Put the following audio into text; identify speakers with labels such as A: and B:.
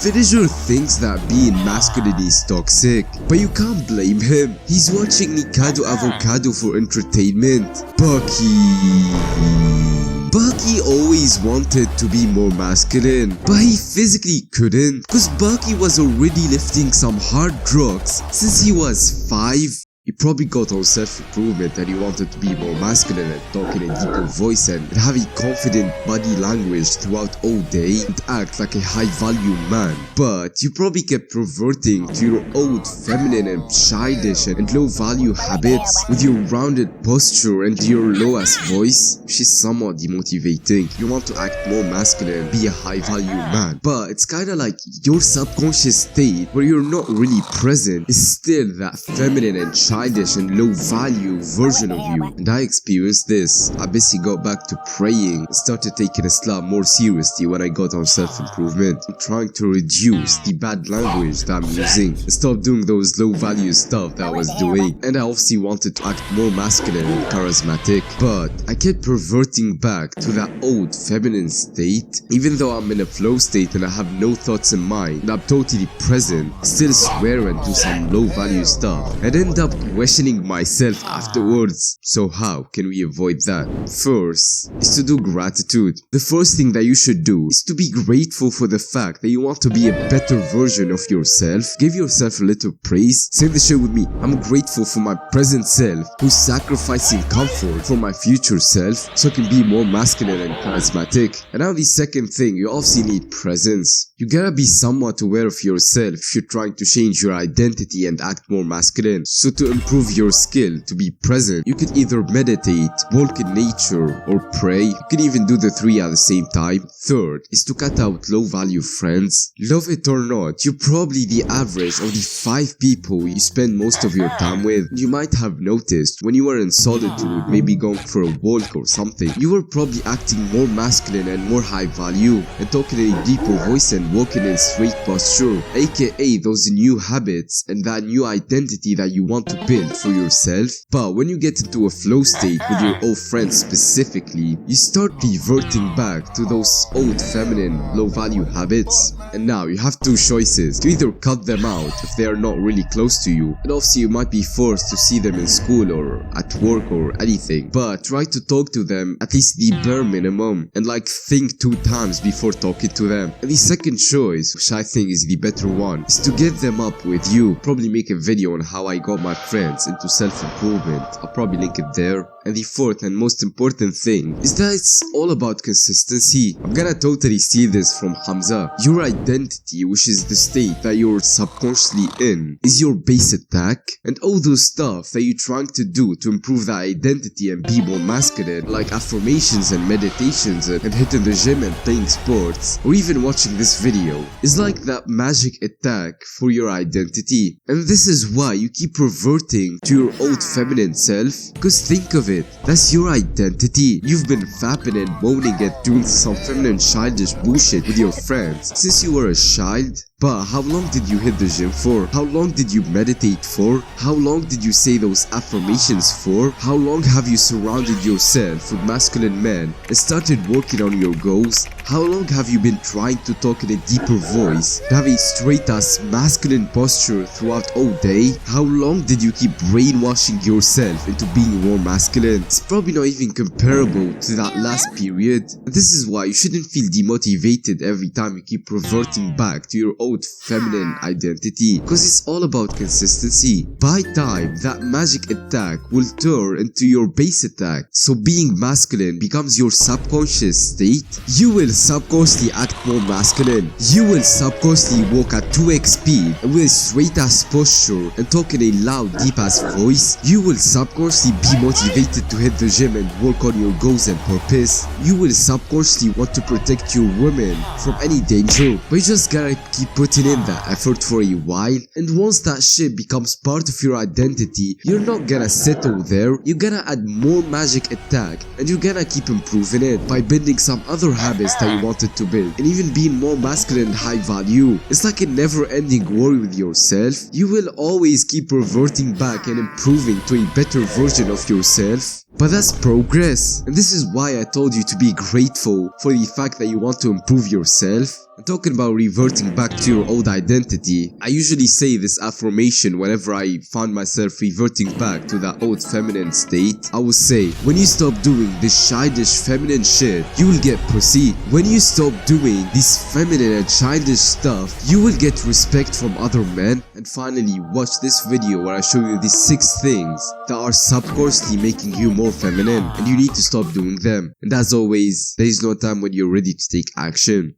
A: Villager thinks that being masculine is toxic, but you can't blame him. He's watching Mikado Avocado for entertainment. Bucky always wanted to be more masculine, but he physically couldn't, cause Bucky was already lifting some hard drugs since he was 5. He probably got on self-improvement and he wanted to be more masculine and talk in a deeper voice and have a confident body language throughout all day and act like a high-value man. But you probably kept reverting to your old feminine and childish and low-value habits with your rounded posture and your low-ass voice, which is somewhat demotivating. You want to act more masculine and be a high-value man, but it's kinda like your subconscious state where you're not really present is still that feminine and childish and low value version of you. And I experienced this. I basically got back to praying and started taking Islam more seriously when I got on self-improvement. I'm trying to reduce the bad language that I'm using and stop doing those low value stuff that I was doing. And I obviously wanted to act more masculine and charismatic, but I kept reverting back to that old feminine state. Even though I'm in a flow state and I have no thoughts in mind and I'm totally present, still swear and do some low value stuff and end up questioning myself afterwards. So how can we avoid that? First is to do gratitude. The first thing that you should do is to be grateful for the fact that you want to be a better version of yourself. Give yourself a little praise. Say the shit with me. I'm grateful for my present self who's sacrificing comfort for my future self so I can be more masculine and charismatic. And now the second thing, you also need presence. You gotta be somewhat aware of yourself if you're trying to change your identity and act more masculine. So to improve your skill to be present, you could either meditate, walk in nature, or pray. You can even do the 3 at the same time. Third is to cut out low value friends. Love it or not, you're probably the average of the 5 people you spend most of your time with. You might have noticed when you were in solitude, maybe going for a walk or something, you were probably acting more masculine and more high value and talking in a deeper voice and walking in straight posture, aka those new habits and that new identity that you want to build for yourself. But when you get into a flow state with your old friends specifically, you start reverting back to those old feminine low value habits. And now you have 2 choices: to either cut them out if they are not really close to you, and also you might be forced to see them in school or at work or anything, but try to talk to them at least the bare minimum and like think 2 times before talking to them. And the second choice, which I think is the better one, is to get them up with you. Probably make a video on how I got my friends into self-improvement. I'll probably link it there. And the fourth and most important thing is that it's all about consistency. I'm gonna totally steal this from Hamza. Your identity, which is the state that you're subconsciously in, is your base attack, and all those stuff that you're trying to do to improve that identity and be more masculine, like affirmations and meditations and hitting the gym and playing sports, or even watching this video, is like that magic attack for your identity. And this is why you keep reverting to your old feminine self, because think of it, that's your identity. You've been fapping and moaning and doing some feminine childish bullshit with your friends since you were a child. But how long did you hit the gym for? How long did you meditate for? How long did you say those affirmations for? How long have you surrounded yourself with masculine men and started working on your goals? How long have you been trying to talk in a deeper voice, to have a straight ass masculine posture throughout all day? How long did you keep brainwashing yourself into being more masculine? It's probably not even comparable to that last period. And this is why you shouldn't feel demotivated every time you keep reverting back to your old feminine identity, because it's all about consistency. By time, that magic attack will turn into your base attack. So being masculine becomes your subconscious state. You will subconsciously act more masculine. You will subconsciously walk at 2x speed and with a straight ass posture and talk in a loud deep ass voice. You will subconsciously be motivated to hit the gym and work on your goals and purpose. You will subconsciously want to protect your women from any danger, but you just gotta keep putting in that effort for a while. And once that shit becomes part of your identity, you're not gonna settle there. You're gonna add more magic attack and you're gonna keep improving it by building some other habits that you wanted to build and even being more masculine and high value. It's like a never-ending war with yourself. You will always keep reverting back and improving to a better version of yourself. But that's progress. And this is why I told you to be grateful for the fact that you want to improve yourself. And talking about reverting back to your old identity, I usually say this affirmation whenever I find myself reverting back to that old feminine state. I will say, when you stop doing this childish feminine shit, you will get proceed. When you stop doing this feminine and childish stuff, you will get respect from other men. And finally, watch this video where I show you these 6 things that are subconsciously making you more feminine, and you need to stop doing them. And as always, there is no time when you're ready to take action.